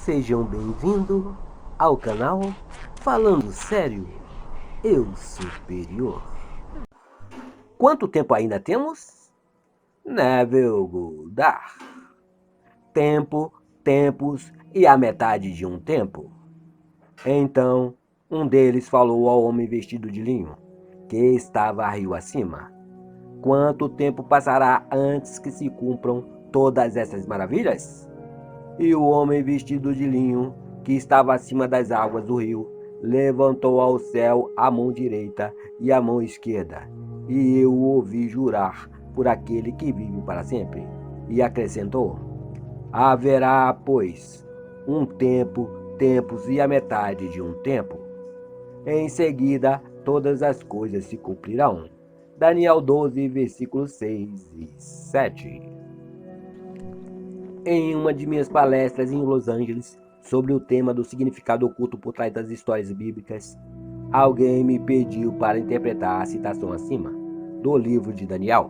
Sejam bem-vindos ao canal Falando Sério, Eu Superior. Quanto tempo ainda temos? Neville Goddard. Tempo, tempos e a metade de um tempo. Então, um deles falou ao homem vestido de linho, que estava rio acima. Quanto tempo passará antes que se cumpram todas essas maravilhas? E o homem vestido de linho, que estava acima das águas do rio, levantou ao céu a mão direita e a mão esquerda, e eu o ouvi jurar por aquele que vive para sempre. E acrescentou: haverá, pois, um tempo, tempos e a metade de um tempo. Em seguida, todas as coisas se cumprirão. Daniel 12, versículos 6 e 7. Em uma de minhas palestras em Los Angeles, sobre o tema do significado oculto por trás das histórias bíblicas, alguém me pediu para interpretar a citação acima, do livro de Daniel.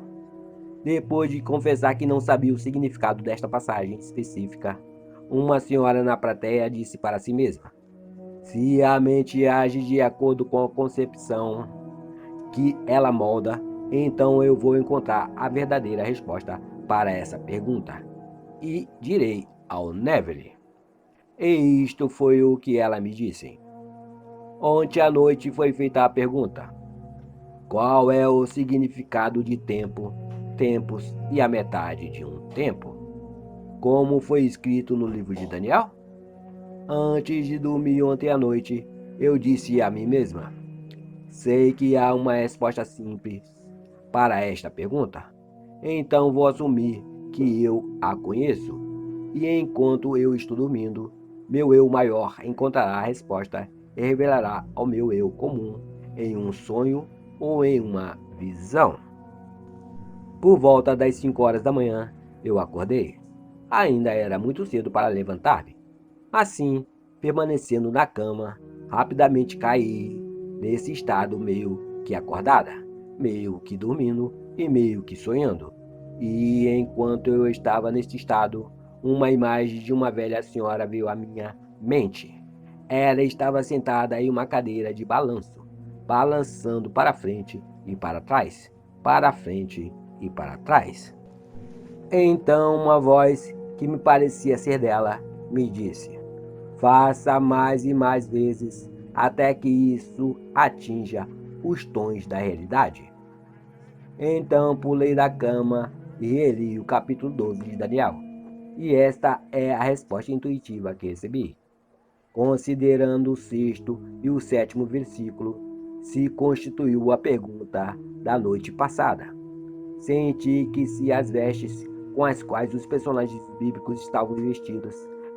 Depois de confessar que não sabia o significado desta passagem específica, uma senhora na plateia disse para si mesma: se a mente age de acordo com a concepção que ela molda, então eu vou encontrar a verdadeira resposta para essa pergunta. E direi ao Neville. E isto foi o que ela me disse. Ontem à noite foi feita a pergunta: qual é o significado de tempo, tempos e a metade de um tempo? Como foi escrito no livro de Daniel? Antes de dormir ontem à noite, eu disse a mim mesma: sei que há uma resposta simples para esta pergunta, então vou assumir que eu a conheço. E enquanto eu estou dormindo, meu eu maior encontrará a resposta e revelará ao meu eu comum em um sonho ou em uma visão. Por volta das 5 horas da manhã, eu acordei. Ainda era muito cedo para levantar-me. Assim, permanecendo na cama, rapidamente caí nesse estado meio que acordada, meio que dormindo e meio que sonhando. E enquanto eu estava nesse estado, uma imagem de uma velha senhora veio à minha mente. Ela estava sentada em uma cadeira de balanço, balançando para frente e para trás, para frente e para trás. Então uma voz, que me parecia ser dela, me disse: faça mais e mais vezes até que isso atinja os tons da realidade. Então pulei da cama e reli o capítulo 12 de Daniel. E esta é a resposta intuitiva que recebi. Considerando o sexto e o sétimo versículo, se constituiu a pergunta da noite passada. Senti que se as vestes com as quais os personagens bíblicos estavam vestidos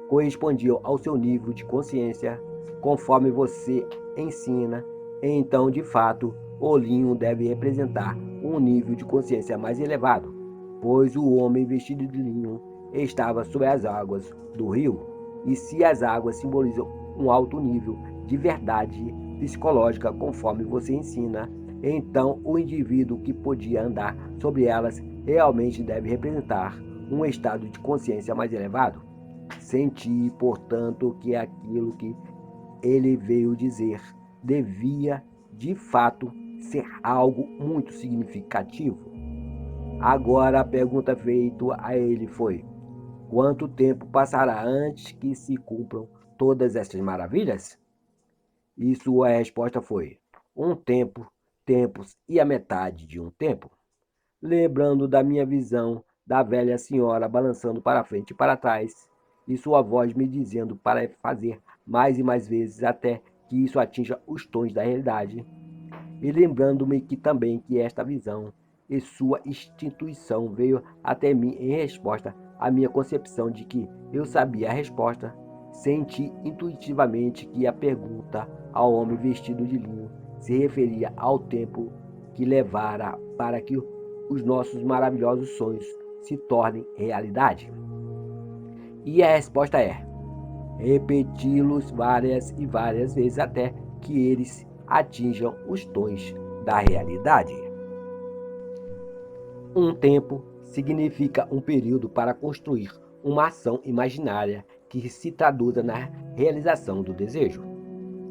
correspondiam ao seu nível de consciência, conforme você ensina, então, de fato, o linho deve representar um nível de consciência mais elevado, pois o homem vestido de linho estava sobre as águas do rio, e se as águas simbolizam um alto nível de verdade psicológica, conforme você ensina, então o indivíduo que podia andar sobre elas realmente deve representar um estado de consciência mais elevado. Senti, portanto, que aquilo que ele veio dizer devia, de fato, ser algo muito significativo. Agora a pergunta feita a ele foi: quanto tempo passará antes que se cumpram todas estas maravilhas? E sua resposta foi: um tempo, tempos e a metade de um tempo. Lembrando da minha visão da velha senhora balançando para frente e para trás, e sua voz me dizendo para fazer mais e mais vezes até que isso atinja os tons da realidade, e lembrando-me que também que esta visão e sua instituição veio até mim em resposta à minha concepção de que eu sabia a resposta, senti intuitivamente que a pergunta ao homem vestido de linho se referia ao tempo que levara para que os nossos maravilhosos sonhos se tornem realidade. E a resposta é: repeti-los várias e várias vezes até que eles atinjam os tons da realidade. Um tempo significa um período para construir uma ação imaginária que se traduza na realização do desejo.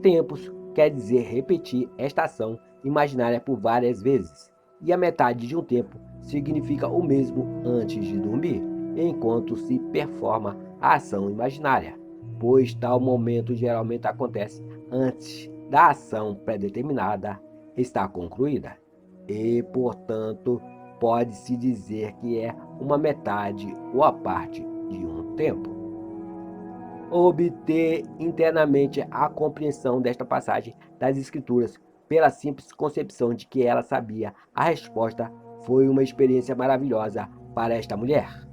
Tempos quer dizer repetir esta ação imaginária por várias vezes, e a metade de um tempo significa o mesmo antes de dormir, enquanto se performa a ação imaginária, pois tal momento geralmente acontece antes da ação pré-determinada estar concluída, e, portanto, pode-se dizer que é uma metade ou a parte de um tempo. Obter internamente a compreensão desta passagem das Escrituras pela simples concepção de que ela sabia a resposta foi uma experiência maravilhosa para esta mulher.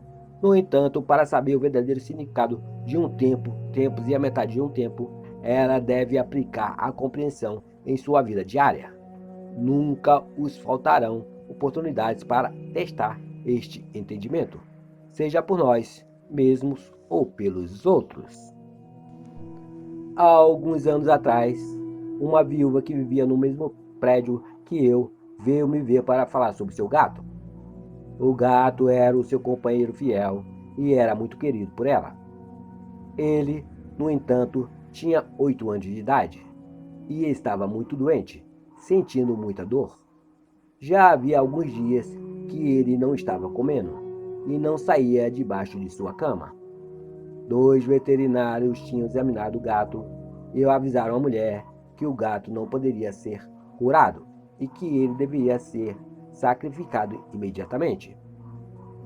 No entanto, para saber o verdadeiro significado de um tempo, tempos e a metade de um tempo, ela deve aplicar a compreensão em sua vida diária. Nunca os faltarão oportunidades para testar este entendimento, seja por nós mesmos ou pelos outros. Há alguns anos atrás, uma viúva que vivia no mesmo prédio que eu veio me ver para falar sobre seu gato. O gato era o seu companheiro fiel e era muito querido por ela. Ele, no entanto, tinha 8 anos de idade e estava muito doente, sentindo muita dor. Já havia alguns dias que ele não estava comendo e não saía debaixo de sua cama. 2 veterinários tinham examinado o gato e avisaram a mulher que o gato não poderia ser curado e que ele deveria ser sacrificado imediatamente.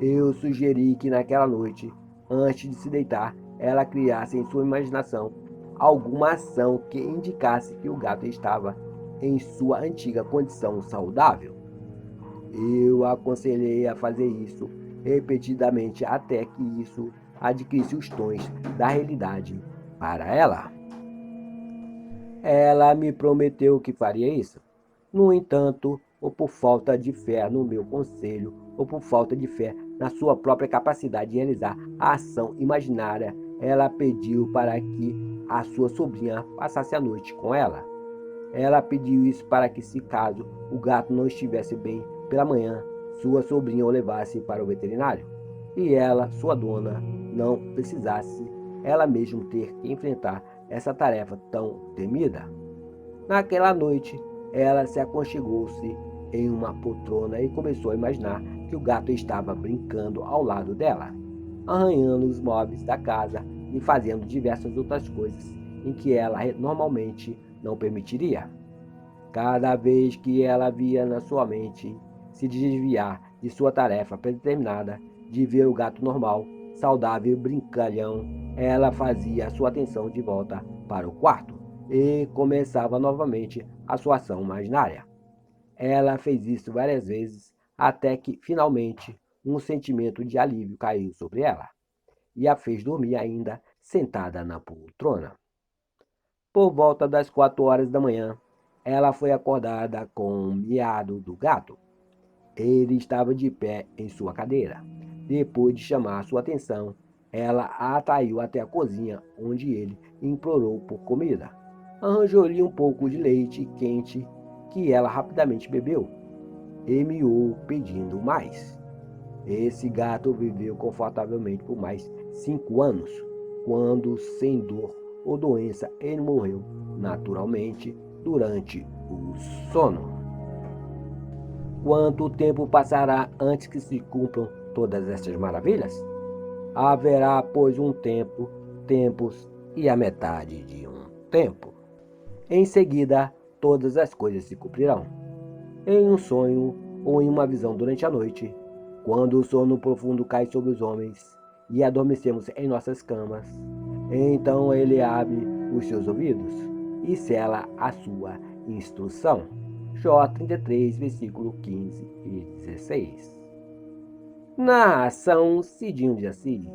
Eu sugeri que naquela noite, antes de se deitar, ela criasse em sua imaginação alguma ação que indicasse que o gato estava em sua antiga condição saudável. Eu aconselhei a fazer isso repetidamente até que isso adquirisse os tons da realidade para ela. Ela me prometeu que faria isso. No entanto, ou por falta de fé no meu conselho, ou por falta de fé na sua própria capacidade de realizar a ação imaginária, ela pediu para que a sua sobrinha passasse a noite com ela. Ela pediu isso para que, se caso o gato não estivesse bem pela manhã, sua sobrinha o levasse para o veterinário, e ela, sua dona, não precisasse ela mesma ter que enfrentar essa tarefa tão temida. Naquela noite, ela se aconchegou-se em uma poltrona e começou a imaginar que o gato estava brincando ao lado dela, arranhando os móveis da casa e fazendo diversas outras coisas em que ela normalmente não permitiria. Cada vez que ela via na sua mente se desviar de sua tarefa predeterminada de ver o gato normal, saudável e brincalhão, ela fazia sua atenção de volta para o quarto e começava novamente a sua ação imaginária. Ela fez isso várias vezes até que, finalmente, um sentimento de alívio caiu sobre ela e a fez dormir ainda sentada na poltrona. Por volta das 4 horas da manhã, ela foi acordada com um miado do gato. Ele estava de pé em sua cadeira. Depois de chamar sua atenção, ela a atraiu até a cozinha, onde ele implorou por comida. Arranjou-lhe um pouco de leite quente, que ela rapidamente bebeu, e miou pedindo mais. Esse gato viveu confortavelmente por mais 5 anos, quando, sem dor ou doença, ele morreu naturalmente durante o sono. Quanto tempo passará antes que se cumpram todas estas maravilhas? Haverá, pois, um tempo, tempos e a metade de um tempo. Em seguida, todas as coisas se cumprirão. Em um sonho ou em uma visão durante a noite, quando o sono profundo cai sobre os homens e adormecemos em nossas camas, então ele abre os seus ouvidos e sela a sua instrução. Jó 33, versículo 15 e 16. Narração Cidinho de Assis.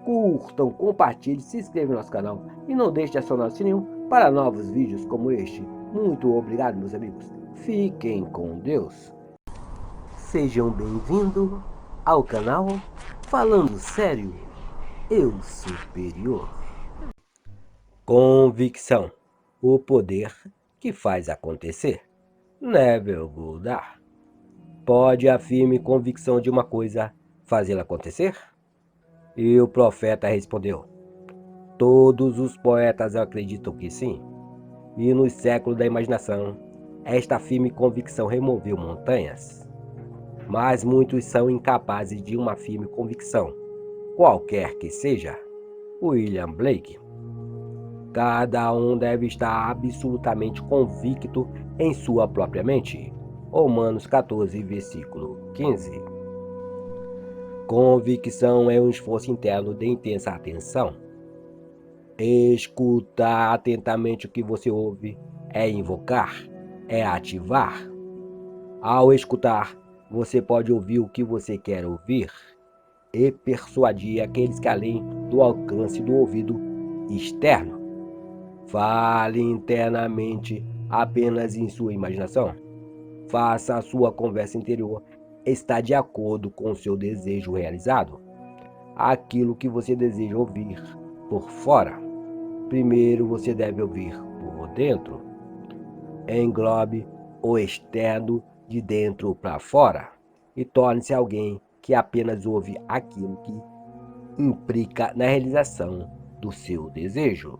Curtam, compartilhem, se inscrevam no nosso canal e não deixe de acionar o sininho para novos vídeos como este. Muito obrigado, meus amigos. Fiquem com Deus. Sejam bem-vindos ao canal Falando Sério, Eu Superior. Convicção, o poder que faz acontecer. Neville Goddard. Pode a firme convicção de uma coisa fazê-la acontecer? E o profeta respondeu: Todos os poetas acreditam que sim, e nos séculos da imaginação, esta firme convicção removeu montanhas. Mas muitos são incapazes de uma firme convicção, qualquer que seja. William Blake. Cada um deve estar absolutamente convicto em sua própria mente. Romanos 14, versículo 15. Convicção é um esforço interno de intensa atenção. Escutar atentamente o que você ouve é invocar, é ativar. Ao escutar, você pode ouvir o que você quer ouvir e persuadir aqueles que além do alcance do ouvido externo. Fale internamente apenas em sua imaginação. Faça a sua conversa interior estar de acordo com o seu desejo realizado. Aquilo que você deseja ouvir por fora, primeiro você deve ouvir por dentro. Englobe o externo de dentro para fora e torne-se alguém que apenas ouve aquilo que implica na realização do seu desejo.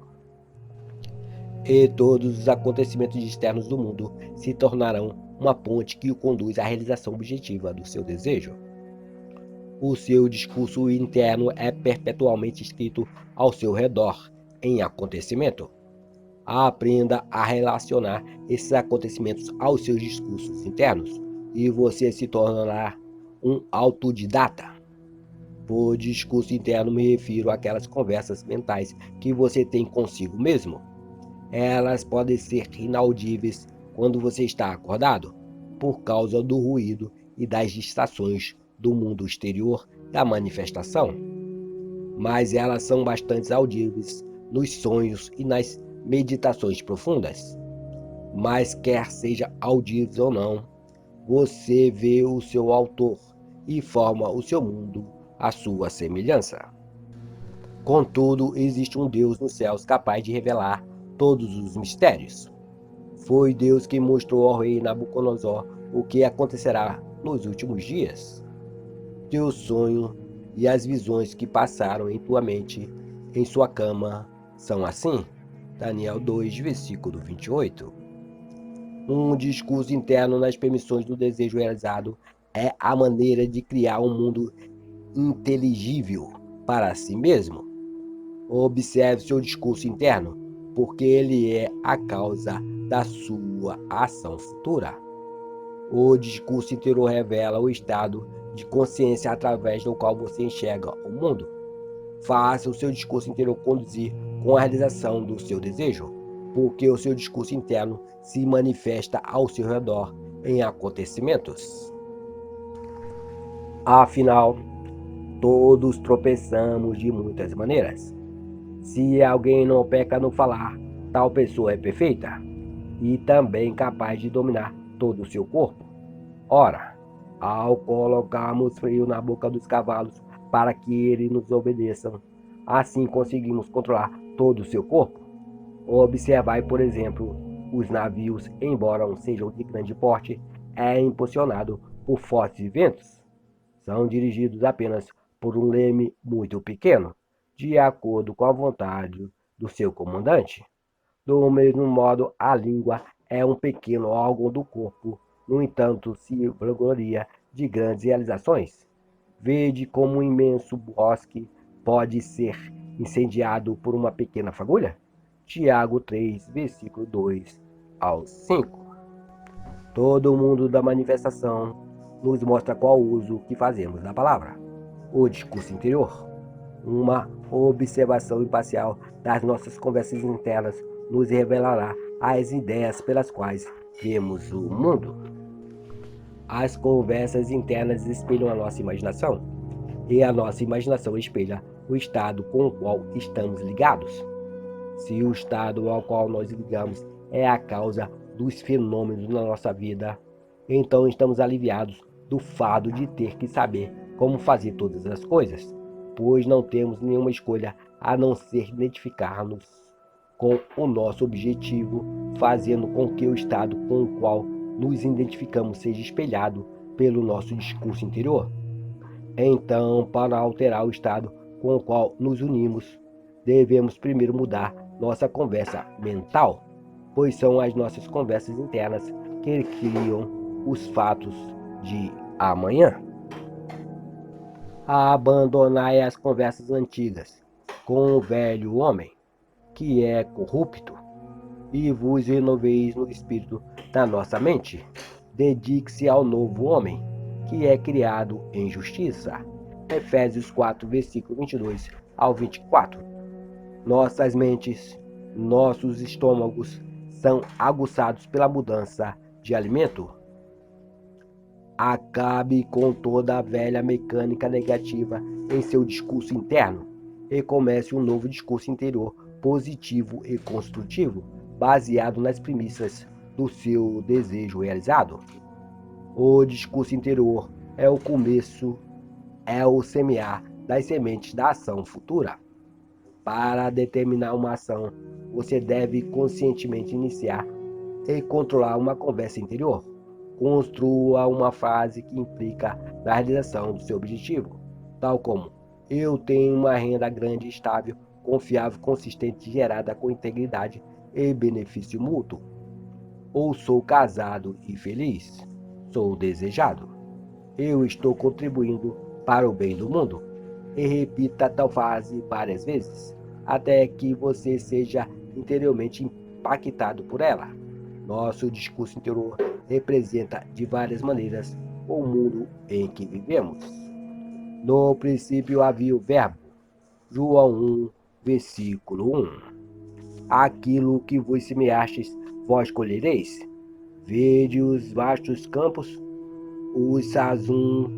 E todos os acontecimentos externos do mundo se tornarão uma ponte que o conduz à realização objetiva do seu desejo. O seu discurso interno é perpetualmente escrito ao seu redor em acontecimento. Aprenda a relacionar esses acontecimentos aos seus discursos internos e você se tornará um autodidata. Por discurso interno me refiro àquelas conversas mentais que você tem consigo mesmo. Elas podem ser inaudíveis quando você está acordado, por causa do ruído e das distrações do mundo exterior da manifestação. Mas elas são bastante audíveis nos sonhos e nas meditações profundas. Mas quer seja audível ou não, você vê o seu autor e forma o seu mundo à sua semelhança. Contudo, existe um Deus nos céus capaz de revelar todos os mistérios. Foi Deus quem mostrou ao rei Nabucodonosor o que acontecerá nos últimos dias. Teu sonho e as visões que passaram em tua mente, em sua cama, são assim? Daniel 2, versículo 28. Um discurso interno nas permissões do desejo realizado é a maneira de criar um mundo inteligível para si mesmo. Observe seu discurso interno, porque ele é a causa da sua ação futura. O discurso interior revela o estado de consciência através do qual você enxerga o mundo. Faça o seu discurso interior conduzir com a realização do seu desejo, porque o seu discurso interno se manifesta ao seu redor em acontecimentos. Afinal, todos tropeçamos de muitas maneiras. Se alguém não peca no falar, tal pessoa é perfeita e também capaz de dominar todo o seu corpo. Ora, ao colocarmos freio na boca dos cavalos para que eles nos obedeçam, assim conseguimos controlar todo o seu corpo. Observai, por exemplo, os navios, embora sejam de grande porte, é impulsionado por fortes ventos. São dirigidos apenas por um leme muito pequeno, de acordo com a vontade do seu comandante. Do mesmo modo, a língua é um pequeno órgão do corpo, no entanto, se vangloria de grandes realizações. Vede como um imenso bosque pode ser incendiado por uma pequena fagulha? Tiago 3, versículo 2 ao 5. Todo o mundo da manifestação nos mostra qual o uso que fazemos da palavra. O discurso interior, uma observação imparcial das nossas conversas internas, nos revelará as ideias pelas quais vemos o mundo. As conversas internas espelham a nossa imaginação, e a nossa imaginação espelha o estado com o qual estamos ligados. Se o estado ao qual nós ligamos é a causa dos fenômenos na nossa vida, então estamos aliviados do fardo de ter que saber como fazer todas as coisas, pois não temos nenhuma escolha a não ser identificar-nos com o nosso objetivo, fazendo com que o estado com o qual nos identificamos seja espelhado pelo nosso discurso interior. Então, para alterar o estado com o qual nos unimos, devemos primeiro mudar nossa conversa mental, pois são as nossas conversas internas que criam os fatos de amanhã. Abandonai as conversas antigas com o velho homem, que é corrupto, e vos renoveis no espírito da nossa mente. Dedique-se ao novo homem, que é criado em justiça. Efésios 4, versículo 22 ao 24. Nossas mentes, nossos estômagos são aguçados pela mudança de alimento. Acabe com toda a velha mecânica negativa em seu discurso interno e comece um novo discurso interior positivo e construtivo, baseado nas premissas do seu desejo realizado. O discurso interior é o começo, é o semear das sementes da ação futura. Para determinar uma ação, você deve conscientemente iniciar e controlar uma conversa interior. Construa uma frase que implica na realização do seu objetivo, tal como: eu tenho uma renda grande, estável, confiável, consistente, gerada com integridade e benefício mútuo. Ou sou casado e feliz. Sou desejado. Eu estou contribuindo para o bem do mundo. E repita tal frase várias vezes, até que você seja interiormente impactado por ela. Nosso discurso interior representa de várias maneiras o mundo em que vivemos. No princípio havia o Verbo. João 1, versículo 1. Aquilo que vos semeastes, vós colhereis. Vede os vastos campos, o sazum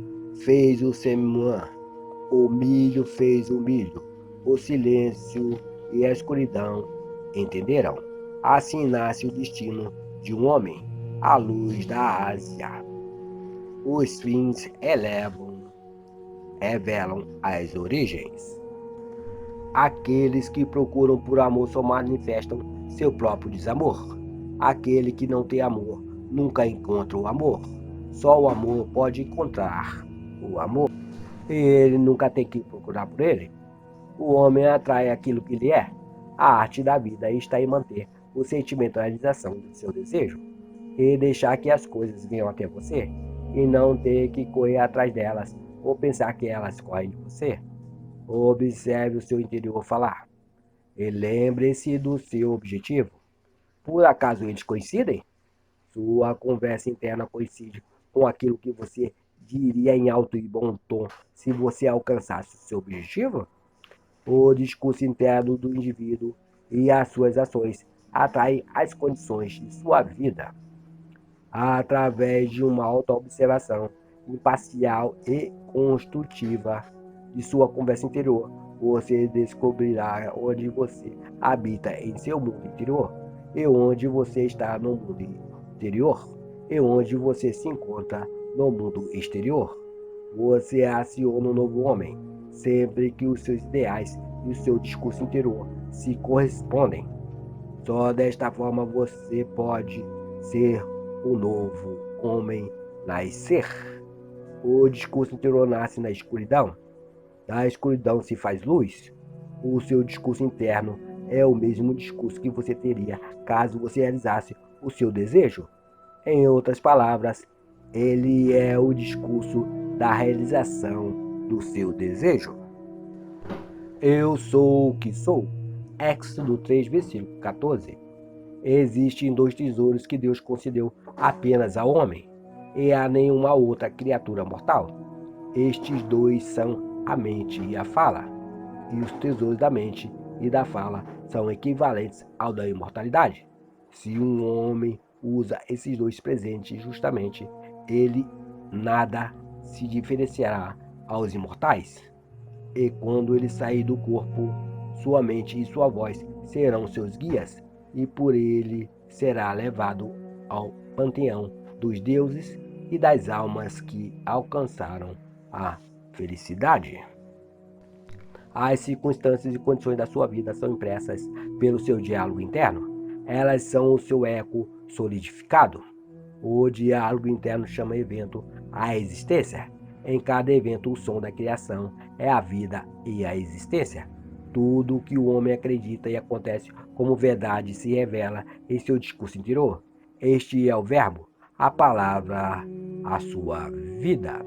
fez o semuã, o milho fez o milho, o silêncio e a escuridão entenderam. Assim nasce o destino de um homem, a luz da Ásia. Os fins revelam as origens. Aqueles que procuram por amor só manifestam seu próprio desamor. Aquele que não tem amor nunca encontra o amor. Só o amor pode encontrar o amor. E ele nunca tem que procurar por ele. O homem atrai aquilo que ele é. A arte da vida está em manter o sentimento da realização do seu desejo e deixar que as coisas venham até você e não ter que correr atrás delas ou pensar que elas correm de você. Observe o seu interior falar e lembre-se do seu objetivo. Por acaso eles coincidem? Sua conversa interna coincide com aquilo que você diria em alto e bom tom se você alcançasse o seu objetivo? O discurso interno do indivíduo e as suas ações atraem as condições de sua vida. Através de uma autoobservação imparcial e construtiva de sua conversa interior, você descobrirá onde você habita em seu mundo interior e onde você está no mundo interior e onde você se encontra no mundo exterior. Você aciona um novo homem sempre que os seus ideais e o seu discurso interior se correspondem. Só desta forma você pode ser o novo homem nascer. O discurso interior nasce na escuridão. Da escuridão se faz luz. O seu discurso interno é o mesmo discurso que você teria caso você realizasse o seu desejo. Em outras palavras, ele é o discurso da realização do seu desejo. Eu sou o que sou. Éxodo 3, versículo 14. Existem dois tesouros que Deus concedeu apenas ao homem e a nenhuma outra criatura mortal. Estes dois são a mente e a fala. E os tesouros da mente e da fala são equivalentes ao da imortalidade. Se um homem usa esses dois presentes justamente, ele nada se diferenciará aos imortais. E quando ele sair do corpo, sua mente e sua voz serão seus guias, e por ele será levado ao panteão dos deuses e das almas que alcançaram a felicidade. As circunstâncias e condições da sua vida são impressas pelo seu diálogo interno. Elas são o seu eco solidificado. O diálogo interno chama evento à existência. Em cada evento, o som da criação é a vida e a existência. Tudo o que o homem acredita e acontece como verdade se revela em seu discurso interior. Este é o verbo, a palavra, a sua vida.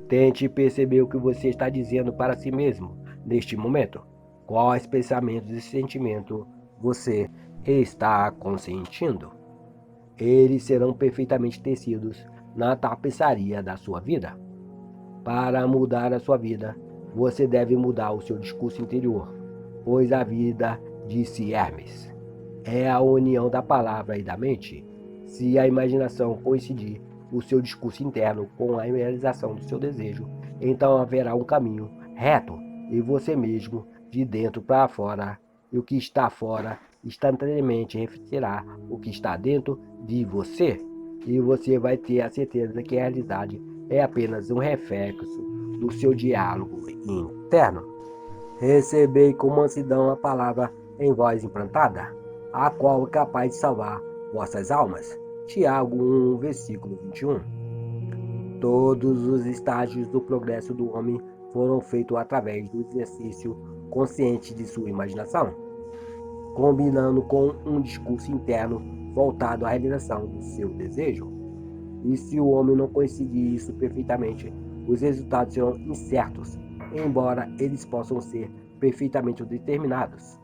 Tente perceber o que você está dizendo para si mesmo neste momento. Quais pensamentos e sentimentos você está consentindo? Eles serão perfeitamente tecidos na tapeçaria da sua vida. Para mudar a sua vida, você deve mudar o seu discurso interior, pois a vida, disse Hermes, é a união da palavra e da mente. Se a imaginação coincidir o seu discurso interno com a realização do seu desejo, então haverá um caminho reto e você mesmo, de dentro para fora, e o que está fora instantaneamente refletirá o que está dentro de você, e você vai ter a certeza que a realidade é apenas um reflexo do seu diálogo interno. Recebei com mansidão a palavra em voz implantada, a qual é capaz de salvar vossas almas. Tiago 1, versículo 21. Todos os estágios do progresso do homem foram feitos através do exercício consciente de sua imaginação, combinando com um discurso interno voltado à realização do seu desejo. E se o homem não conseguir isso perfeitamente, os resultados serão incertos, embora eles possam ser perfeitamente determinados.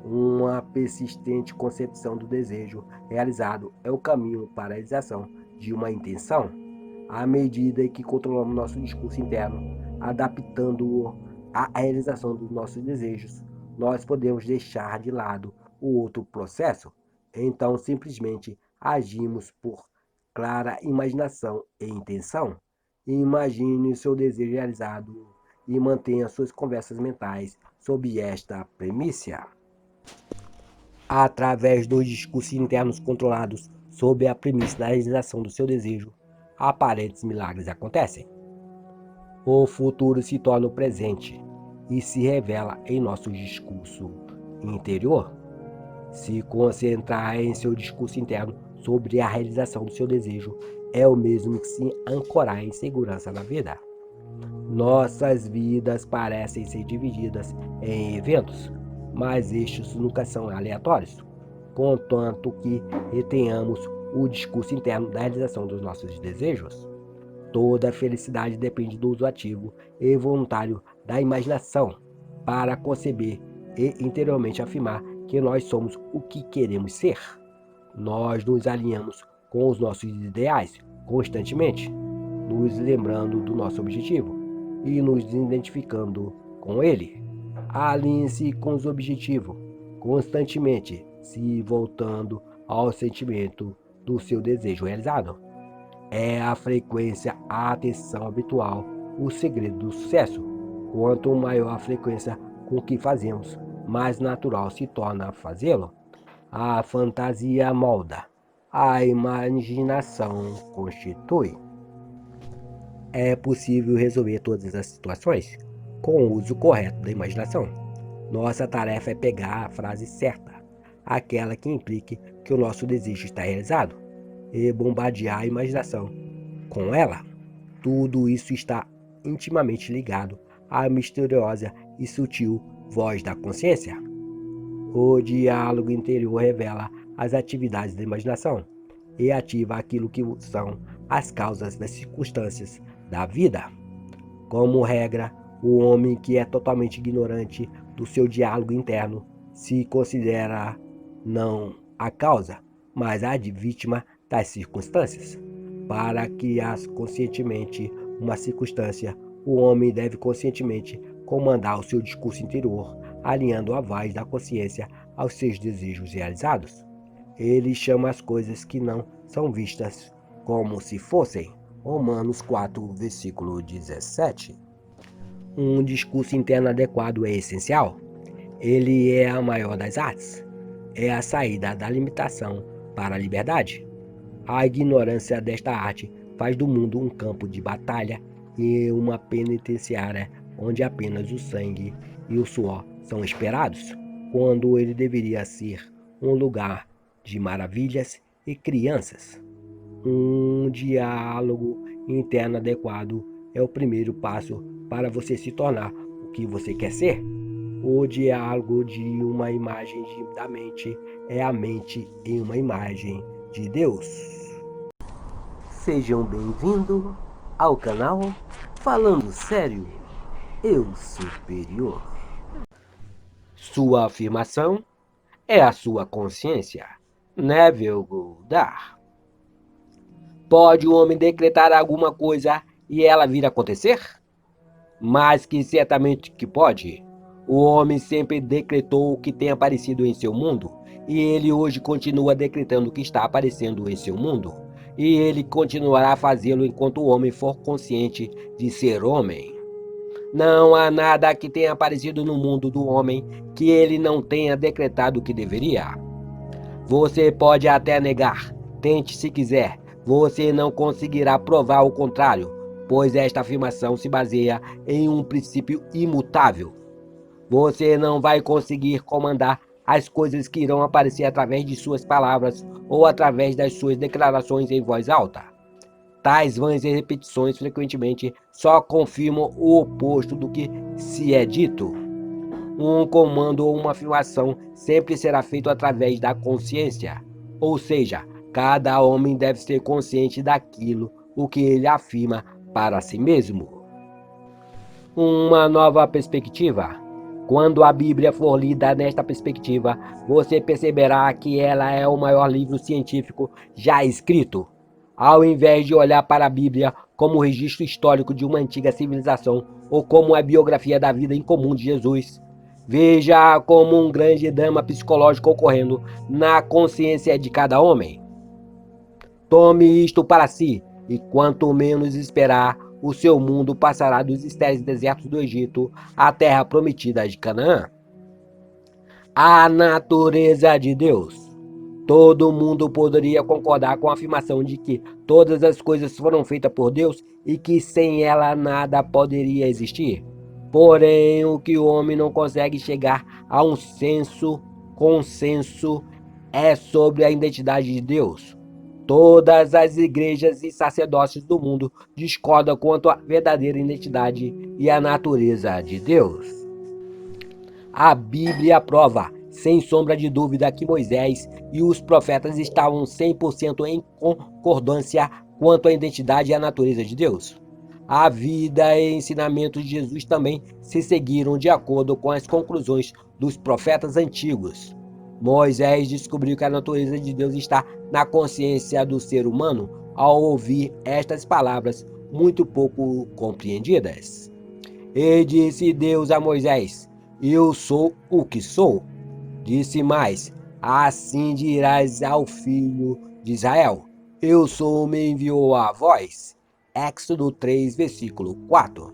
Uma persistente concepção do desejo realizado é o caminho para a realização de uma intenção. À medida que controlamos nosso discurso interno, adaptando-o à realização dos nossos desejos, nós podemos deixar de lado o outro processo. Então, simplesmente agimos por clara imaginação e intenção. Imagine o seu desejo realizado e mantenha suas conversas mentais sob esta premissa. Através dos discursos internos controlados sob a premissa da realização do seu desejo, aparentes milagres acontecem. O futuro se torna o presente e se revela em nosso discurso interior. Se concentrar em seu discurso interno sobre a realização do seu desejo é o mesmo que se ancorar em segurança na vida. Nossas vidas parecem ser divididas em eventos, mas estes nunca são aleatórios, contanto que retenhamos o discurso interno da realização dos nossos desejos. Toda felicidade depende do uso ativo e voluntário da imaginação para conceber e interiormente afirmar que nós somos o que queremos ser. Nós nos alinhamos com os nossos ideais constantemente, nos lembrando do nosso objetivo e nos identificando com ele. Alinhe-se com os objetivos, constantemente se voltando ao sentimento do seu desejo realizado. É a frequência, a atenção habitual, o segredo do sucesso. Quanto maior a frequência com que fazemos, mais natural se torna fazê-lo. A fantasia molda, a imaginação constitui. É possível resolver todas as situações com o uso correto da imaginação. Nossa tarefa é pegar a frase certa, aquela que implique que o nosso desejo está realizado, e bombardear a imaginação com ela. Tudo isso está intimamente ligado à misteriosa e sutil voz da consciência. O diálogo interior revela as atividades da imaginação e ativa aquilo que são as causas das circunstâncias da vida. Como regra, o homem que é totalmente ignorante do seu diálogo interno se considera não a causa, mas a vítima das circunstâncias. Para criar conscientemente uma circunstância, o homem deve conscientemente comandar o seu discurso interior, alinhando a voz da consciência aos seus desejos realizados. Ele chama as coisas que não são vistas como se fossem. Romanos 4, versículo 17. Um discurso interno adequado é essencial. Ele é a maior das artes. É a saída da limitação para a liberdade. A ignorância desta arte faz do mundo um campo de batalha e uma penitenciária onde apenas o sangue e o suor são esperados, quando ele deveria ser um lugar de maravilhas e crianças. Um diálogo interno adequado é o primeiro passo para você se tornar o que você quer ser. O diálogo de uma imagem da mente é a mente em uma imagem de Deus. Sejam bem-vindos ao canal Falando Sério, Eu Superior. Sua afirmação é a sua consciência. Neville Goddard. Pode o homem decretar alguma coisa e ela vir a acontecer? Mas que certamente que pode. O homem sempre decretou o que tem aparecido em seu mundo, e ele hoje continua decretando o que está aparecendo em seu mundo, e ele continuará a fazê-lo enquanto o homem for consciente de ser homem. Não há nada que tenha aparecido no mundo do homem que ele não tenha decretado que deveria. Você pode até negar, tente se quiser, você não conseguirá provar o contrário, pois esta afirmação se baseia em um princípio imutável. Você não vai conseguir comandar as coisas que irão aparecer através de suas palavras ou através das suas declarações em voz alta. Tais vãs repetições frequentemente só confirmam o oposto do que se é dito. Um comando ou uma afirmação sempre será feito através da consciência, ou seja, cada homem deve ser consciente daquilo o que ele afirma para si mesmo. Uma nova perspectiva. Quando a Bíblia for lida nesta perspectiva, você perceberá que ela é o maior livro científico já escrito. Ao invés de olhar para a Bíblia como o registro histórico de uma antiga civilização ou como a biografia da vida incomum de Jesus, veja como um grande drama psicológico ocorrendo na consciência de cada homem. Tome isto para si, e quanto menos esperar, o seu mundo passará dos estéreis desertos do Egito à terra prometida de Canaã. A natureza de Deus. Todo mundo poderia concordar com a afirmação de que todas as coisas foram feitas por Deus e que sem ela nada poderia existir. Porém, o que o homem não consegue chegar a um consenso é sobre a identidade de Deus. Todas as igrejas e sacerdócios do mundo discordam quanto à verdadeira identidade e à natureza de Deus. A Bíblia prova, sem sombra de dúvida, que Moisés e os profetas estavam 100% em concordância quanto à identidade e à natureza de Deus. A vida e ensinamentos de Jesus também se seguiram de acordo com as conclusões dos profetas antigos. Moisés descobriu que a natureza de Deus está na consciência do ser humano ao ouvir estas palavras muito pouco compreendidas. E disse Deus a Moisés: Eu sou o que sou. Disse mais: Assim dirás ao filho de Israel: Eu sou, me enviou a vós. Êxodo 3, versículo 4.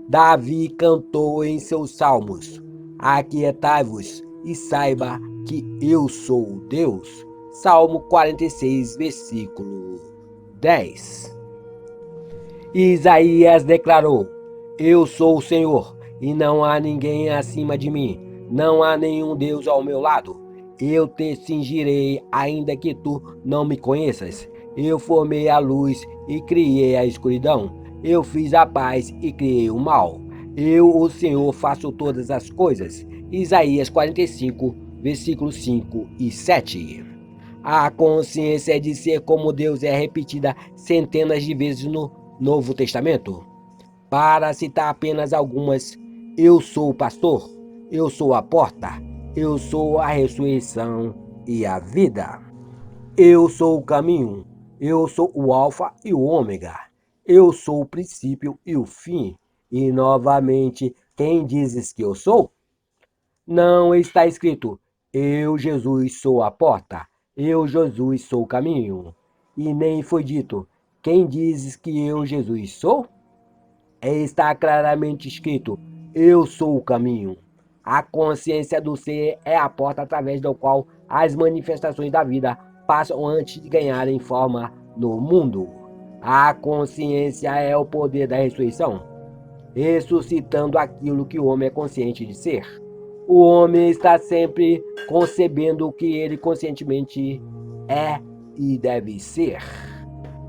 Davi cantou em seus salmos: Aquietai-vos e saiba que eu sou Deus. Salmo 46, versículo 10. Isaías declarou: Eu sou o Senhor, e não há ninguém acima de mim. Não há nenhum Deus ao meu lado. Eu te cingirei, ainda que tu não me conheças. Eu formei a luz e criei a escuridão. Eu fiz a paz e criei o mal. Eu, o Senhor, faço todas as coisas. Isaías 45, versículos 5 e 7. A consciência de ser como Deus é repetida centenas de vezes no Novo Testamento. Para citar apenas algumas: eu sou o pastor, eu sou a porta, eu sou a ressurreição e a vida. Eu sou o caminho, eu sou o alfa e o ômega, eu sou o princípio e o fim. E novamente, quem dizes que eu sou? Não está escrito: eu, Jesus, sou a porta, eu, Jesus, sou o caminho. E nem foi dito: quem dizes que eu, Jesus, sou? Está claramente escrito: eu sou o caminho. A consciência do ser é a porta através da qual as manifestações da vida passam antes de ganharem forma no mundo. A consciência é o poder da ressurreição, ressuscitando aquilo que o homem é consciente de ser. O homem está sempre concebendo o que ele conscientemente é e deve ser.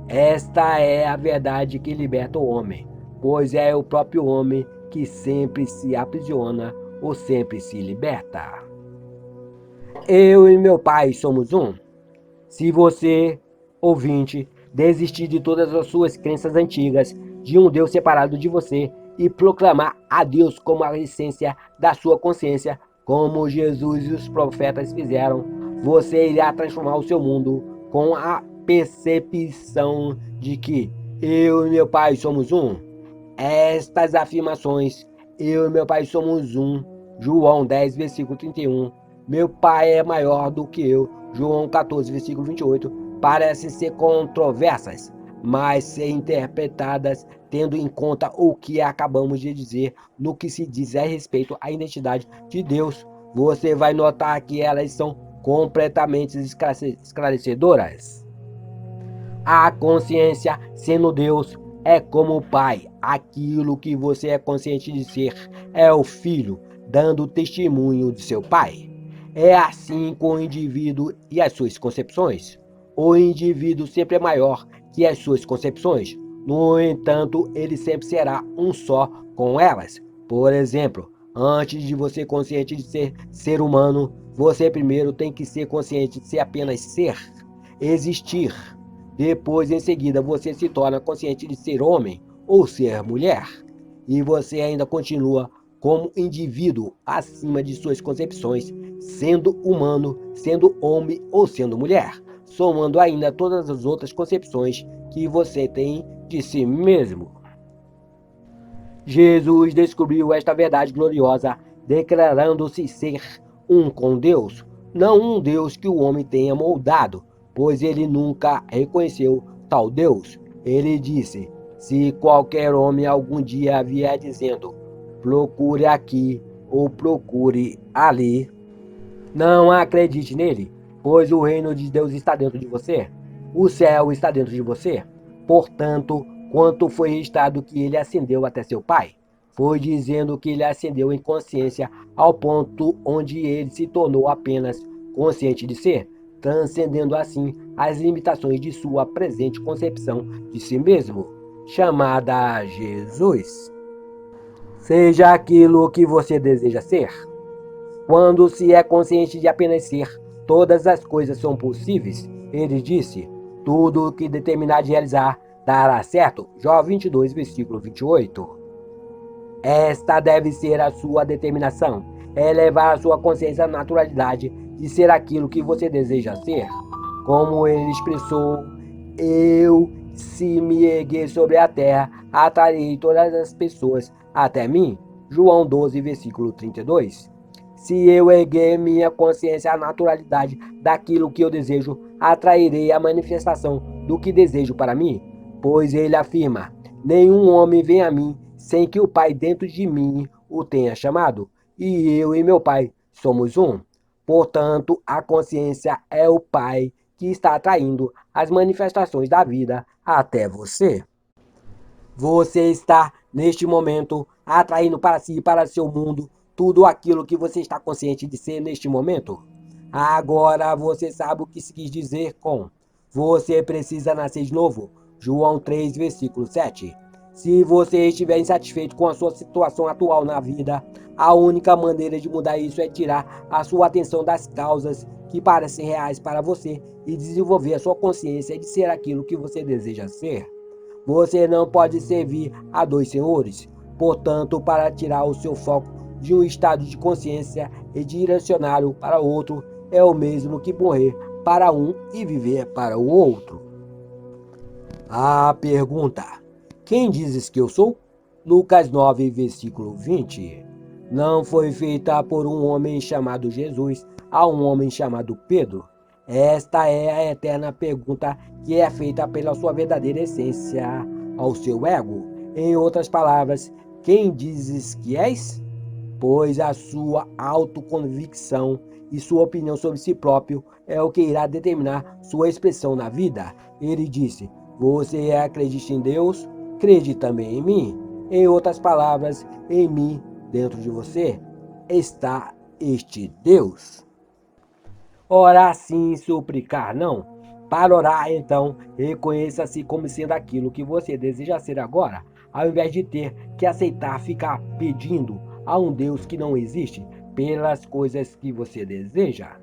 Esta é a verdade que liberta o homem. pois é o próprio homem que sempre se aprisiona ou sempre se liberta. Eu e meu pai somos um. Se você, ouvinte, desistir de todas as suas crenças antigas, de um Deus separado de você, e proclamar a Deus como a essência da sua consciência, como Jesus e os profetas fizeram, você irá transformar o seu mundo com a percepção de que eu e meu pai somos um. Estas afirmações, eu e meu pai somos um, João 10, versículo 31, meu pai é maior do que eu, João 14, versículo 28, parecem ser controversas, mas ser interpretadas tendo em conta o que acabamos de dizer no que se diz a respeito à identidade de Deus. Você vai notar que elas são completamente esclarecedoras. A consciência, sendo Deus, é como o Pai. Aquilo que você é consciente de ser é o Filho, dando testemunho de seu Pai. É assim com o indivíduo e as suas concepções. O indivíduo sempre é maior que as suas concepções. No entanto, ele sempre será um só com elas. Por exemplo, antes de você consciente de ser humano, você primeiro tem que ser consciente de ser apenas ser, existir. Depois, em seguida, você se torna consciente de ser homem ou ser mulher. E você ainda continua como indivíduo acima de suas concepções, sendo humano, sendo homem ou sendo mulher, somando ainda todas as outras concepções que você tem de si mesmo. Jesus descobriu esta verdade gloriosa, declarando-se ser um com Deus, não um Deus que o homem tenha moldado, pois ele nunca reconheceu tal Deus. Ele disse: se qualquer homem algum dia vier dizendo, procure aqui ou procure ali, não acredite nele, pois o reino de Deus está dentro de você. O céu está dentro de você. Portanto, quanto foi registrado que ele ascendeu até seu Pai? Foi dizendo que ele ascendeu em consciência ao ponto onde ele se tornou apenas consciente de ser, transcendendo assim as limitações de sua presente concepção de si mesmo, chamada Jesus. Seja aquilo que você deseja ser. Quando se é consciente de apenas ser, todas as coisas são possíveis. Ele disse: tudo o que determinar de realizar dará certo. Jó 22, versículo 28. Esta deve ser a sua determinação, elevar a sua consciência à naturalidade de ser aquilo que você deseja ser. Como ele expressou, eu, se me erguer sobre a terra, atrairei todas as pessoas até mim. João 12, versículo 32. Se eu erguer minha consciência à naturalidade daquilo que eu desejo, atrairei a manifestação do que desejo para mim. Pois ele afirma: nenhum homem vem a mim sem que o Pai dentro de mim o tenha chamado. E eu e meu Pai somos um. Portanto, a consciência é o Pai que está atraindo as manifestações da vida até você. Você está, neste momento, atraindo para si e para seu mundo tudo aquilo que você está consciente de ser neste momento? Agora você sabe o que se quis dizer com você precisa nascer de novo. João 3, versículo 7. Se você estiver insatisfeito com a sua situação atual na vida, a única maneira de mudar isso é tirar a sua atenção das causas que parecem reais para você e desenvolver a sua consciência de ser aquilo que você deseja ser. Você não pode servir a dois senhores. Portanto, para tirar o seu foco de um estado de consciência e direcioná-lo para outro, é o mesmo que morrer para um e viver para o outro. A pergunta: quem dizes que eu sou? Lucas 9, versículo 20. Não foi feita por um homem chamado Jesus a um homem chamado Pedro. Esta é a eterna pergunta que é feita pela sua verdadeira essência ao seu ego. Em outras palavras, quem dizes que és? Pois a sua autoconvicção e sua opinião sobre si próprio é o que irá determinar sua expressão na vida. Ele disse: você acredita em Deus? Crede também em mim. Em outras palavras, em mim, dentro de você, está este Deus. Orar sim, suplicar não. Para orar, então, reconheça-se como sendo aquilo que você deseja ser agora. ao invés de ter que aceitar ficar pedindo a um Deus que não existe pelas coisas que você deseja.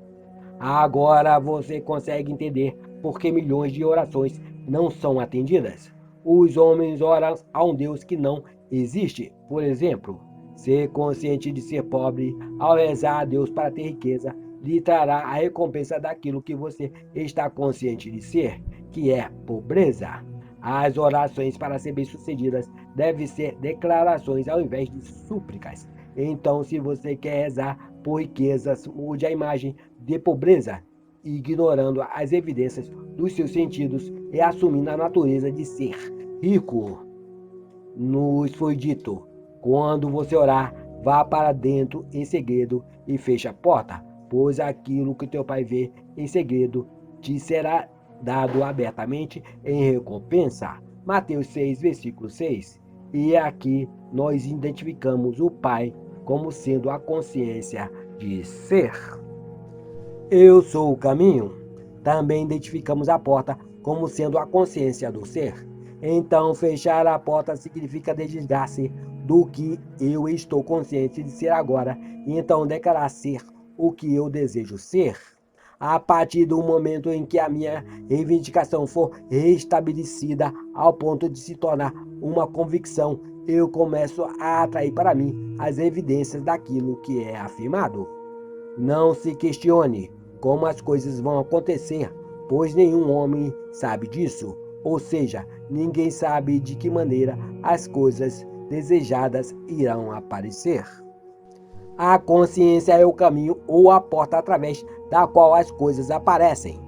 Agora você consegue entender por que milhões de orações não são atendidas. Os homens oram a um Deus que não existe. Por exemplo, ser consciente de ser pobre ao rezar a Deus para ter riqueza lhe trará a recompensa daquilo que você está consciente de ser, que é pobreza. As orações para ser bem-sucedidas devem ser declarações ao invés de súplicas. Então, se você quer rezar por riquezas, mude a imagem de pobreza, ignorando as evidências dos seus sentidos e assumindo a natureza de ser rico. Nos foi dito: quando você orar, vá para dentro em segredo e feche a porta, pois aquilo que teu pai vê em segredo te será dado abertamente em recompensa. Mateus 6, versículo 6. E aqui nós identificamos o Pai como sendo a consciência de ser. Eu sou o caminho. Também identificamos a porta como sendo a consciência do ser. Então, fechar a porta significa desligar-se do que eu estou consciente de ser agora e então declarar ser o que eu desejo ser. A partir do momento em que a minha reivindicação for restabelecida ao ponto de se tornar uma convicção, eu começo a atrair para mim as evidências daquilo que é afirmado. Não se questione como as coisas vão acontecer, pois nenhum homem sabe disso. Ou seja, ninguém sabe de que maneira as coisas desejadas irão aparecer. A consciência é o caminho ou a porta através da qual as coisas aparecem.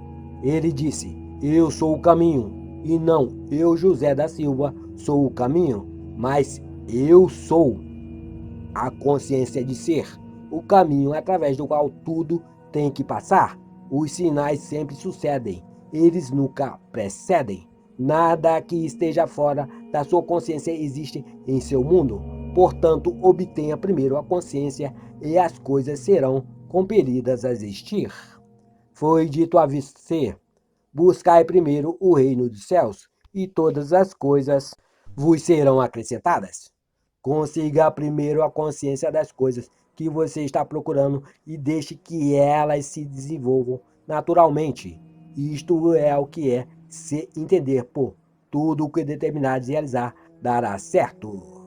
Ele disse: Eu sou o caminho, e não eu, José da Silva, sou o caminho, mas eu sou a consciência de ser, o caminho através do qual tudo tem que passar. Os sinais sempre sucedem, eles nunca precedem. Nada que esteja fora da sua consciência existe em seu mundo. Portanto, obtenha primeiro a consciência e as coisas serão compelidas a existir. Foi dito a você: buscai primeiro o reino dos céus, e todas as coisas vos serão acrescentadas. Consiga primeiro a consciência das coisas que você está procurando e deixe que elas se desenvolvam naturalmente. Isto é o que é se entender por tudo o que determinar de realizar dará certo.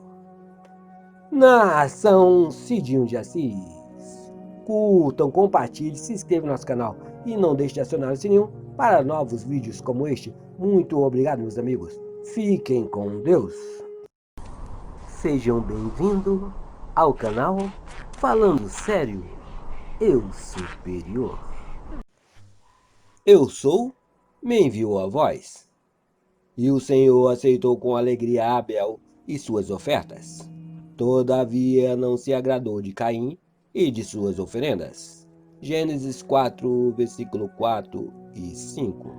Nação Cidinho de Assis. Curtam, compartilhem, se inscrevam no nosso canal e não deixe de acionar o sininho para novos vídeos como este. Muito obrigado, meus amigos. Fiquem com Deus. Sejam bem-vindos ao canal Falando Sério, Eu Superior. Eu sou, me enviou a voz. E o Senhor aceitou com alegria Abel e suas ofertas. Todavia não se agradou de Caim e de suas oferendas. Gênesis 4, versículo 4 e 5.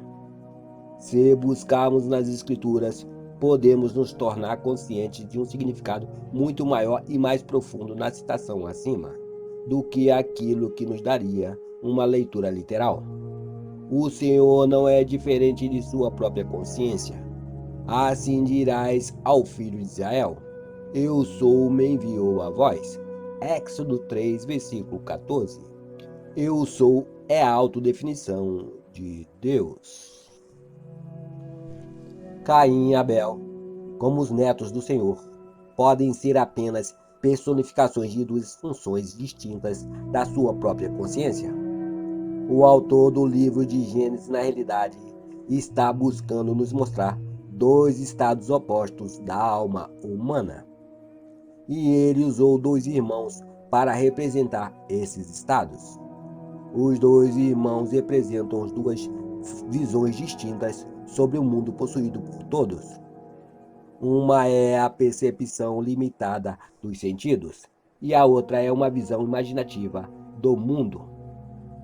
Se buscarmos nas Escrituras, podemos nos tornar conscientes de um significado muito maior e mais profundo na citação acima, do que aquilo que nos daria uma leitura literal. O Senhor não é diferente de sua própria consciência. Assim dirás ao filho de Israel: Eu sou, me enviou a vós. Êxodo 3, versículo 14. Eu sou é a autodefinição de Deus. Caim e Abel, como os netos do Senhor, podem ser apenas personificações de duas funções distintas da sua própria consciência. O autor do livro de Gênesis, na realidade, está buscando nos mostrar dois estados opostos da alma humana. E ele usou dois irmãos para representar esses estados. Os dois irmãos representam as duas visões distintas sobre o mundo possuído por todos. Uma é a percepção limitada dos sentidos, e a outra é uma visão imaginativa do mundo.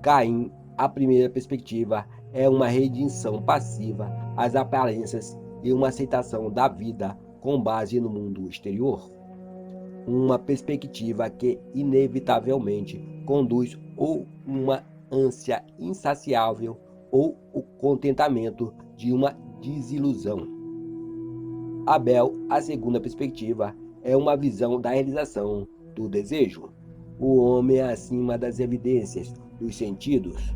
Caim, a primeira perspectiva, é uma redenção passiva às aparências e uma aceitação da vida com base no mundo exterior. Uma perspectiva que inevitavelmente conduz ou uma ânsia insaciável ou o contentamento de uma desilusão. Abel, a segunda perspectiva, é uma visão da realização do desejo. O homem é acima das evidências dos sentidos,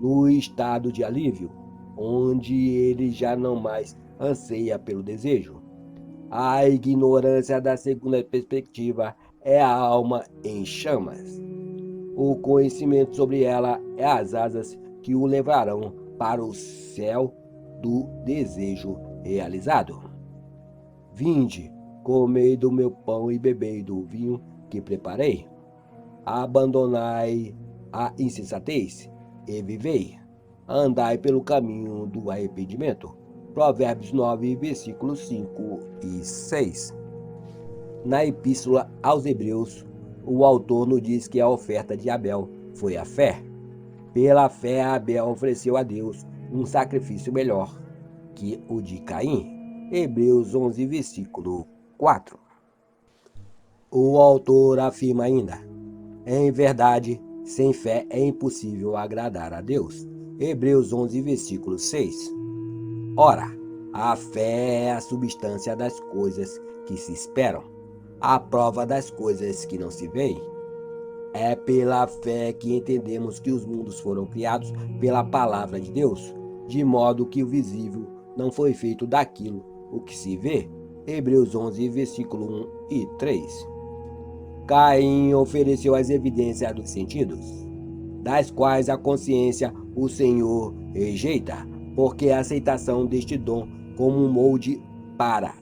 no estado de alívio, onde ele já não mais anseia pelo desejo. A ignorância da segunda perspectiva é a alma em chamas. O conhecimento sobre ela é as asas que o levarão para o céu do desejo realizado. Vinde, comei do meu pão e bebei do vinho que preparei. Abandonai a insensatez e vivei. Andai pelo caminho do arrependimento. Provérbios 9, versículos 5 e 6. Na Epístola aos Hebreus, o autor nos diz que a oferta de Abel foi a fé. Pela fé, Abel ofereceu a Deus um sacrifício melhor que o de Caim. Hebreus 11, versículo 4. O autor afirma ainda: em verdade, sem fé é impossível agradar a Deus. Hebreus 11, versículo 6. Ora, a fé é a substância das coisas que se esperam, a prova das coisas que não se veem. É pela fé que entendemos que os mundos foram criados pela palavra de Deus, de modo que o visível não foi feito daquilo o que se vê. Hebreus 11, versículo 1 e 3. Caim ofereceu as evidências dos sentidos, das quais a consciência o Senhor rejeita, porque a aceitação deste dom como um molde para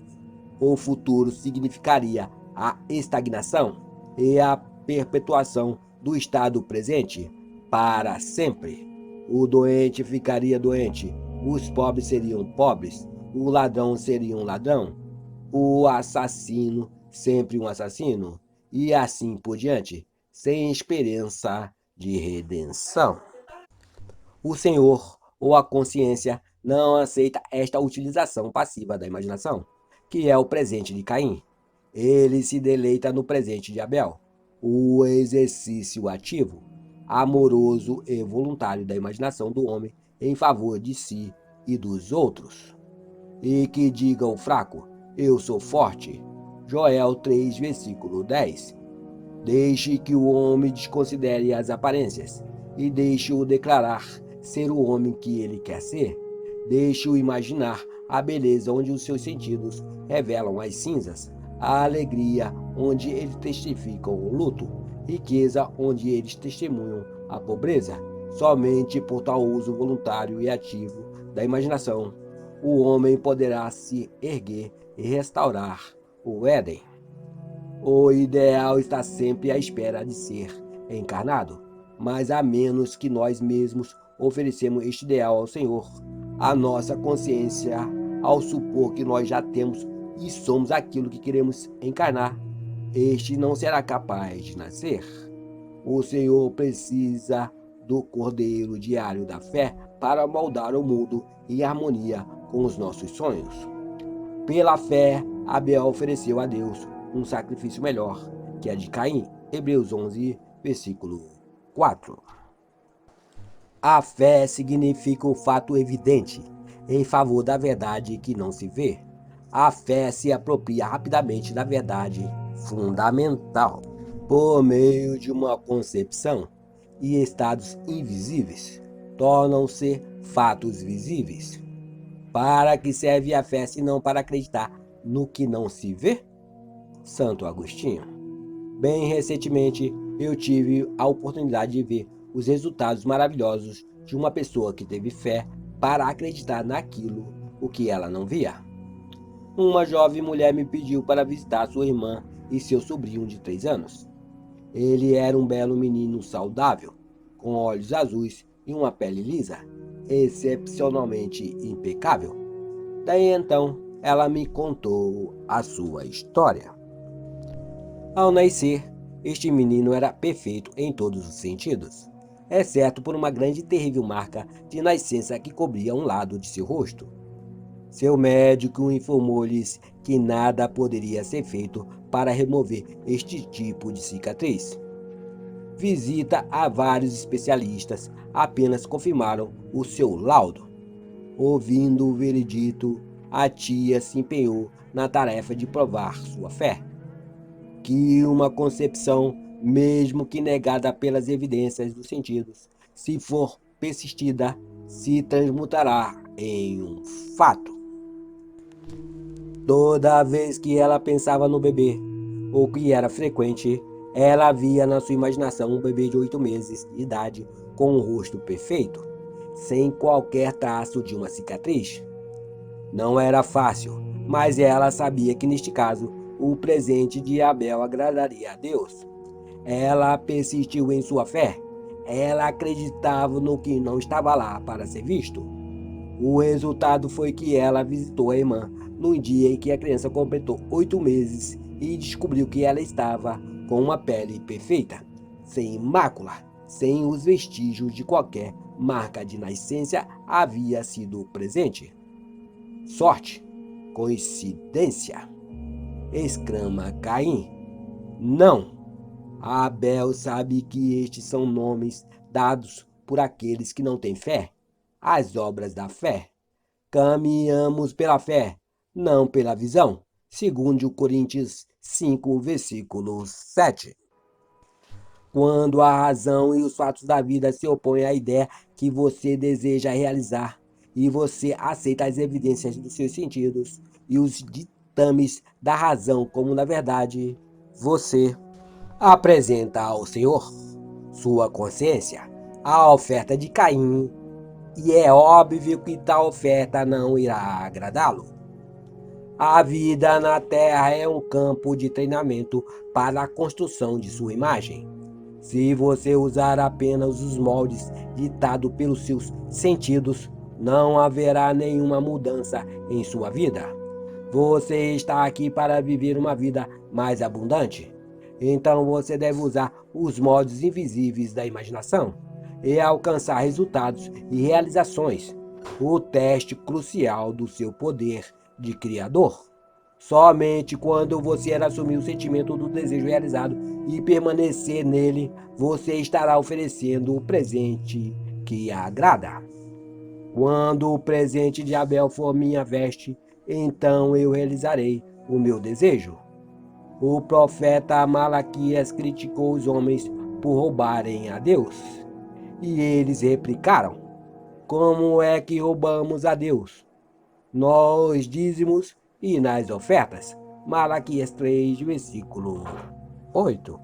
o futuro significaria a estagnação e a perpetuação do estado presente para sempre. O doente ficaria doente, os pobres seriam pobres, o ladrão seria um ladrão, o assassino sempre um assassino, e assim por diante, sem esperança de redenção. O Senhor, ou a consciência, não aceita esta utilização passiva da imaginação, que é o presente de Caim. Ele se deleita no presente de Abel, o exercício ativo, amoroso e voluntário da imaginação do homem em favor de si e dos outros. E que diga o fraco: eu sou forte. Joel 3, versículo 10. Deixe que o homem desconsidere as aparências e deixe-o declarar ser o homem que ele quer ser. Deixe-o imaginar a beleza onde os seus sentidos revelam as cinzas, a alegria onde eles testificam o luto, riqueza onde eles testemunham a pobreza. Somente por tal uso voluntário e ativo da imaginação, o homem poderá se erguer e restaurar o Éden. O ideal está sempre à espera de ser encarnado, mas a menos que nós mesmos oferecemos este ideal ao Senhor, a nossa consciência, ao supor que nós já temos e somos aquilo que queremos encarnar, este não será capaz de nascer. O Senhor precisa do Cordeiro diário da fé para moldar o mundo em harmonia com os nossos sonhos. Pela fé, Abel ofereceu a Deus um sacrifício melhor que a de Caim. Hebreus 11, versículo 4. A fé significa o fato evidente em favor da verdade que não se vê. A fé se apropria rapidamente da verdade fundamental por meio de uma concepção e estados invisíveis tornam-se fatos visíveis. Para que serve a fé se não para acreditar no que não se vê? Santo Agostinho. Bem recentemente, eu tive a oportunidade de ver os resultados maravilhosos de uma pessoa que teve fé para acreditar naquilo o que ela não via. Uma jovem mulher me pediu para visitar sua irmã e seu sobrinho de 3 anos. Ele era um belo menino saudável, com olhos azuis e uma pele lisa, excepcionalmente impecável. Daí então, ela me contou a sua história. Ao nascer, este menino era perfeito em todos os sentidos, exceto por uma grande e terrível marca de nascença que cobria um lado de seu rosto. Seu médico informou-lhes que nada poderia ser feito para remover este tipo de cicatriz. Visita a vários especialistas apenas confirmaram o seu laudo. Ouvindo o veredito, a tia se empenhou na tarefa de provar sua fé, que uma concepção, mesmo que negada pelas evidências dos sentidos, se for persistida, se transmutará em um fato. Toda vez que ela pensava no bebê, o que era frequente, ela via na sua imaginação um bebê de 8 meses de idade com um rosto perfeito, sem qualquer traço de uma cicatriz. Não era fácil, mas ela sabia que neste caso o presente de Abel agradaria a Deus. Ela persistiu em sua fé. Ela acreditava no que não estava lá para ser visto. O resultado foi que ela visitou a irmã no dia em que a criança completou 8 meses e descobriu que ela estava com uma pele perfeita, sem mácula, sem os vestígios de qualquer marca de nascença havia sido presente. Sorte? Coincidência? Exclama Caim. Não! Abel sabe que estes são nomes dados por aqueles que não têm fé. As obras da fé. Caminhamos pela fé, não pela visão. Segundo Coríntios 5, versículo 7. Quando a razão e os fatos da vida se opõem à ideia que você deseja realizar e você aceita as evidências dos seus sentidos e os ditames da razão como na verdade, você apresenta ao Senhor sua consciência a oferta de Caim, e é óbvio que tal oferta não irá agradá-lo. A vida na Terra é um campo de treinamento para a construção de sua imagem. Se você usar apenas os moldes ditados pelos seus sentidos, não haverá nenhuma mudança em sua vida. Você está aqui para viver uma vida mais abundante. Então você deve usar os moldes invisíveis da imaginação e alcançar resultados e realizações, o teste crucial do seu poder de criador. Somente quando você assumir o sentimento do desejo realizado e permanecer nele, você estará oferecendo o presente que agrada. Quando o presente de Abel for minha veste, então eu realizarei o meu desejo. O profeta Malaquias criticou os homens por roubarem a Deus. E eles replicaram: como é que roubamos a Deus? Nos dízimos e nas ofertas. Malaquias 3, versículo 8.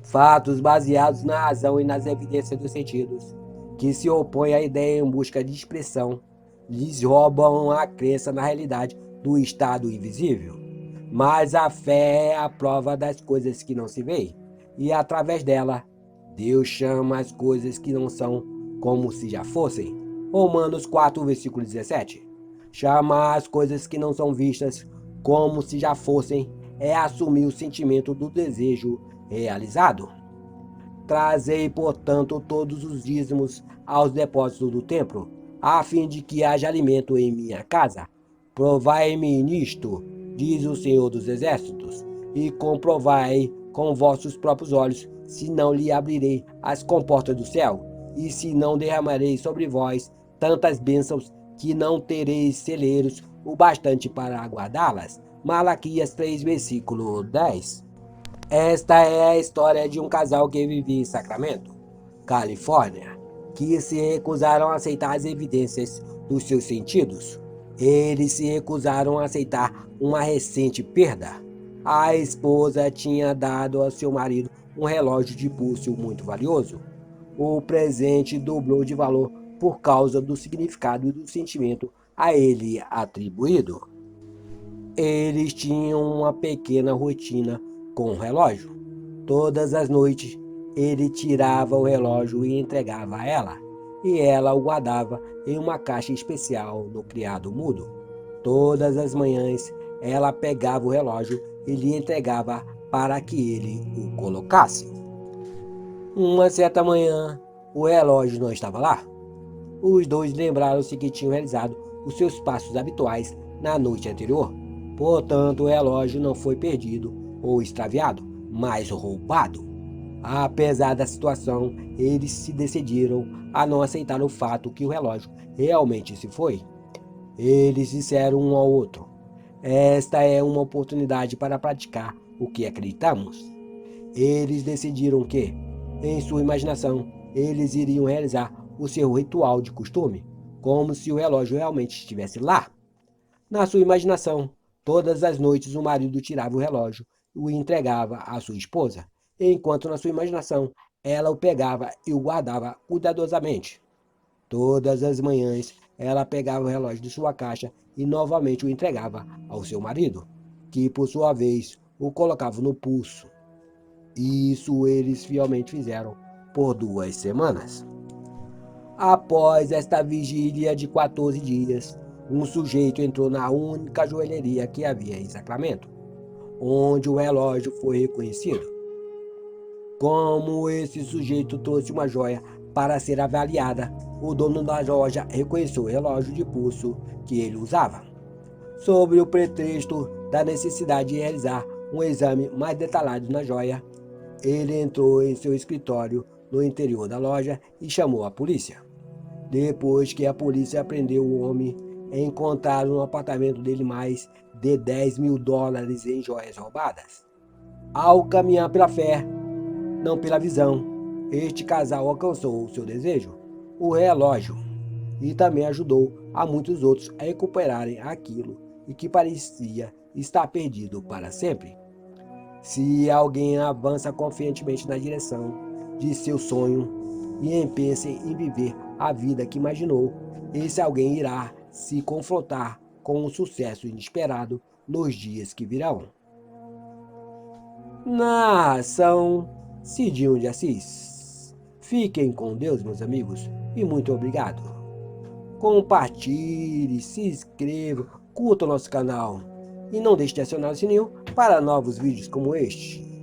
Fatos baseados na razão e nas evidências dos sentidos, que se opõem à ideia em busca de expressão, lhes roubam a crença na realidade do estado invisível. Mas a fé é a prova das coisas que não se veem, e através dela, Deus chama as coisas que não são como se já fossem. Romanos 4, versículo 17. Chamar as coisas que não são vistas como se já fossem é assumir o sentimento do desejo realizado. Trazei, portanto, todos os dízimos aos depósitos do templo, a fim de que haja alimento em minha casa. Provai-me nisto, diz o Senhor dos Exércitos, e comprovai com vossos próprios olhos, se não lhe abrirei as comportas do céu, e se não derramarei sobre vós tantas bênçãos que não tereis celeiros o bastante para aguardá-las. Malaquias 3, versículo 10. Esta é a história de um casal que vivia em Sacramento, Califórnia, que se recusaram a aceitar as evidências dos seus sentidos. Eles se recusaram a aceitar uma recente perda. A esposa tinha dado ao seu marido um relógio de pulso muito valioso. O presente dobrou de valor por causa do significado e do sentimento a ele atribuído. Eles tinham uma pequena rotina com o relógio. Todas as noites, ele tirava o relógio e entregava a ela, e ela o guardava em uma caixa especial no criado mudo. Todas as manhãs, ela pegava o relógio e lhe entregava para que ele o colocasse. Uma certa manhã, o relógio não estava lá. Os dois lembraram-se que tinham realizado os seus passos habituais na noite anterior. Portanto, o relógio não foi perdido ou extraviado, mas roubado. Apesar da situação, eles se decidiram a não aceitar o fato que o relógio realmente se foi. Eles disseram um ao outro: esta é uma oportunidade para praticar o que acreditamos. Eles decidiram que, em sua imaginação, eles iriam realizar o seu ritual de costume, como se o relógio realmente estivesse lá. Na sua imaginação, todas as noites o marido tirava o relógio e o entregava à sua esposa, enquanto na sua imaginação ela o pegava e o guardava cuidadosamente. Todas as manhãs ela pegava o relógio de sua caixa e novamente o entregava ao seu marido, que por sua vez o colocava no pulso. Isso eles fielmente fizeram por 2 semanas. Após esta vigília de 14 dias, um sujeito entrou na única joalheria que havia em Sacramento, onde o relógio foi reconhecido. Como esse sujeito trouxe uma joia para ser avaliada, o dono da loja reconheceu o relógio de pulso que ele usava, sob o pretexto da necessidade de realizar um exame mais detalhado na joia. Ele entrou em seu escritório no interior da loja e chamou a polícia. Depois que a polícia prendeu o homem, encontraram no apartamento dele mais de $10.000 em joias roubadas. Ao caminhar pela fé, não pela visão, este casal alcançou o seu desejo, o relógio, e também ajudou a muitos outros a recuperarem aquilo e que parecia estar perdido para sempre. Se alguém avança confiantemente na direção de seu sonho e empenha em viver a vida que imaginou, esse alguém irá se confrontar com um sucesso inesperado nos dias que virão. Narração Cidinho de Assis. Fiquem com Deus, meus amigos, e muito obrigado. Compartilhe, se inscreva, curta o nosso canal e não deixe de acionar o sininho para novos vídeos como este.